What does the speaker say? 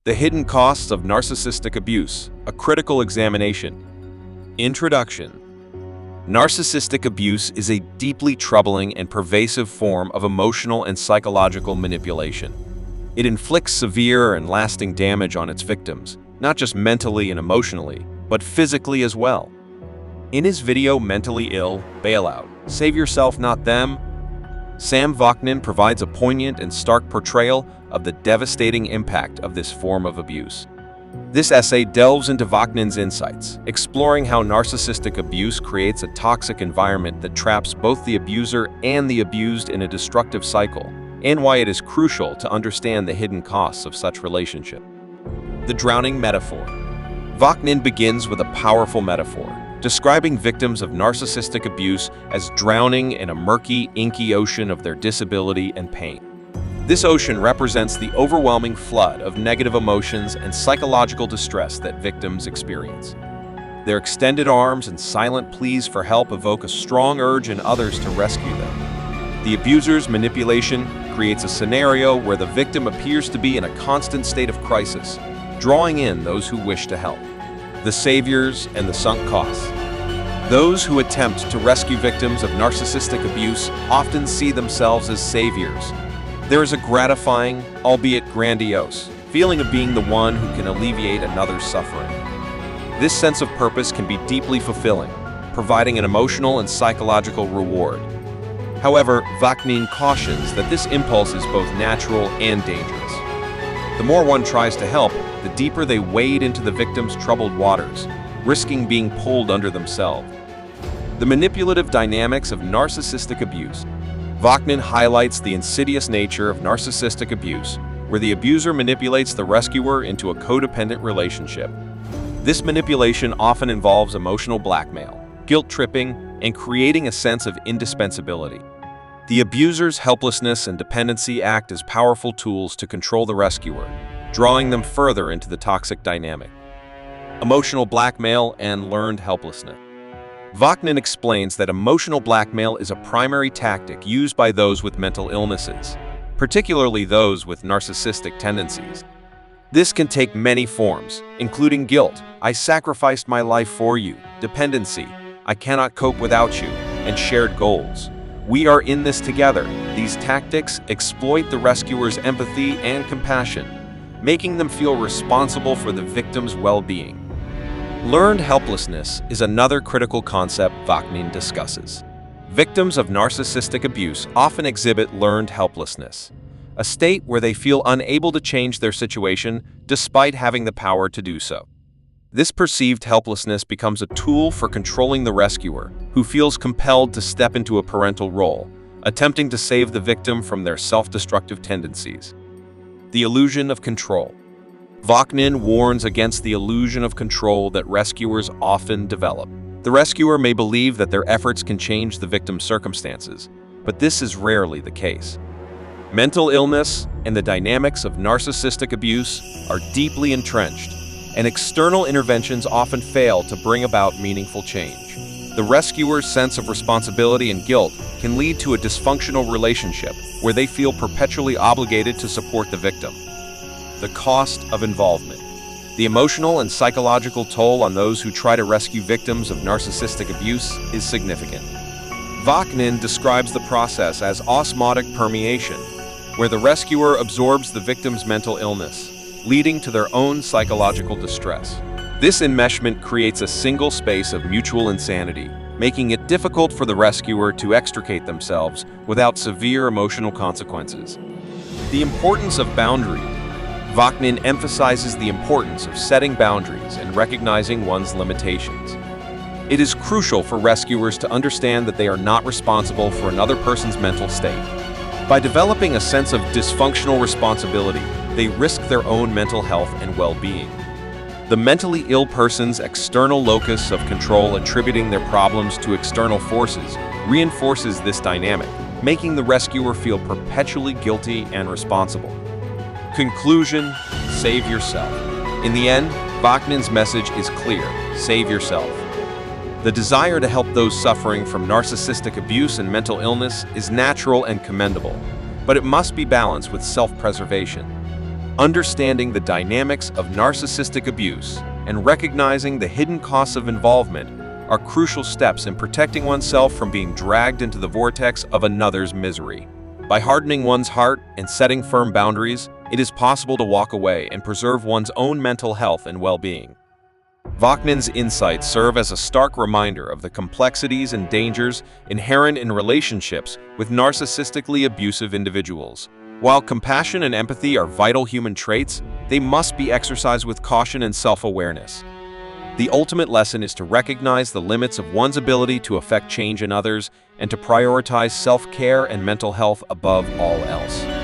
The Hidden Costs of Narcissistic Abuse, a Critical Examination. Introduction. Narcissistic abuse is a deeply troubling and pervasive form of emotional and psychological manipulation. It inflicts severe and lasting damage on its victims, not just mentally and emotionally, but physically as well. In his video Mentally Ill, Bailout, Save Yourself Not Them, Sam Vaknin provides a poignant and stark portrayal of the devastating impact of this form of abuse. This essay delves into Vaknin's insights, exploring how narcissistic abuse creates a toxic environment that traps both the abuser and the abused in a destructive cycle, and why it is crucial to understand the hidden costs of such relationship. The drowning metaphor. Vaknin begins with a powerful metaphor, describing victims of narcissistic abuse as drowning in a murky, inky ocean of their disability and pain. This ocean represents the overwhelming flood of negative emotions and psychological distress that victims experience. Their extended arms and silent pleas for help evoke a strong urge in others to rescue them. The abuser's manipulation creates a scenario where the victim appears to be in a constant state of crisis, drawing in those who wish to help. The saviors and the sunk costs. Those who attempt to rescue victims of narcissistic abuse often see themselves as saviors. There is a gratifying, albeit grandiose, feeling of being the one who can alleviate another's suffering. This sense of purpose can be deeply fulfilling, providing an emotional and psychological reward. However, Vaknin cautions that this impulse is both natural and dangerous. The more one tries to help, the deeper they wade into the victim's troubled waters, risking being pulled under themselves. The manipulative dynamics of narcissistic abuse. Vaknin highlights the insidious nature of narcissistic abuse, where the abuser manipulates the rescuer into a codependent relationship. This manipulation often involves emotional blackmail, guilt-tripping, and creating a sense of indispensability. The abuser's helplessness and dependency act as powerful tools to control the rescuer, drawing them further into the toxic dynamic. Emotional blackmail and learned helplessness. Vaknin explains that emotional blackmail is a primary tactic used by those with mental illnesses, particularly those with narcissistic tendencies. This can take many forms, including guilt, I sacrificed my life for you, dependency, I cannot cope without you, and shared goals. We are in this together. These tactics exploit the rescuer's empathy and compassion, making them feel responsible for the victim's well-being. Learned helplessness is another critical concept Vaknin discusses. Victims of narcissistic abuse often exhibit learned helplessness, a state where they feel unable to change their situation despite having the power to do so. This perceived helplessness becomes a tool for controlling the rescuer, who feels compelled to step into a parental role, attempting to save the victim from their self-destructive tendencies. The illusion of control. Vaknin warns against the illusion of control that rescuers often develop. The rescuer may believe that their efforts can change the victim's circumstances, but this is rarely the case. Mental illness and the dynamics of narcissistic abuse are deeply entrenched, and external interventions often fail to bring about meaningful change. The rescuer's sense of responsibility and guilt can lead to a dysfunctional relationship where they feel perpetually obligated to support the victim. The cost of involvement. The emotional and psychological toll on those who try to rescue victims of narcissistic abuse is significant. Vaknin describes the process as osmotic permeation, where the rescuer absorbs the victim's mental illness, leading to their own psychological distress. This enmeshment creates a single space of mutual insanity, making it difficult for the rescuer to extricate themselves without severe emotional consequences. The importance of boundaries. Vaknin emphasizes the importance of setting boundaries and recognizing one's limitations. It is crucial for rescuers to understand that they are not responsible for another person's mental state. By developing a sense of dysfunctional responsibility, they risk their own mental health and well-being. The mentally ill person's external locus of control, attributing their problems to external forces, reinforces this dynamic, making the rescuer feel perpetually guilty and responsible. Conclusion: save yourself. In the end, Vaknin's message is clear: save yourself. The desire to help those suffering from narcissistic abuse and mental illness is natural and commendable, but it must be balanced with self-preservation. Understanding the dynamics of narcissistic abuse and recognizing the hidden costs of involvement are crucial steps in protecting oneself from being dragged into the vortex of another's misery. By hardening one's heart and setting firm boundaries, it is possible to walk away and preserve one's own mental health and well-being. Vaknin's insights serve as a stark reminder of the complexities and dangers inherent in relationships with narcissistically abusive individuals. While compassion and empathy are vital human traits, they must be exercised with caution and self-awareness. The ultimate lesson is to recognize the limits of one's ability to affect change in others and to prioritize self-care and mental health above all else.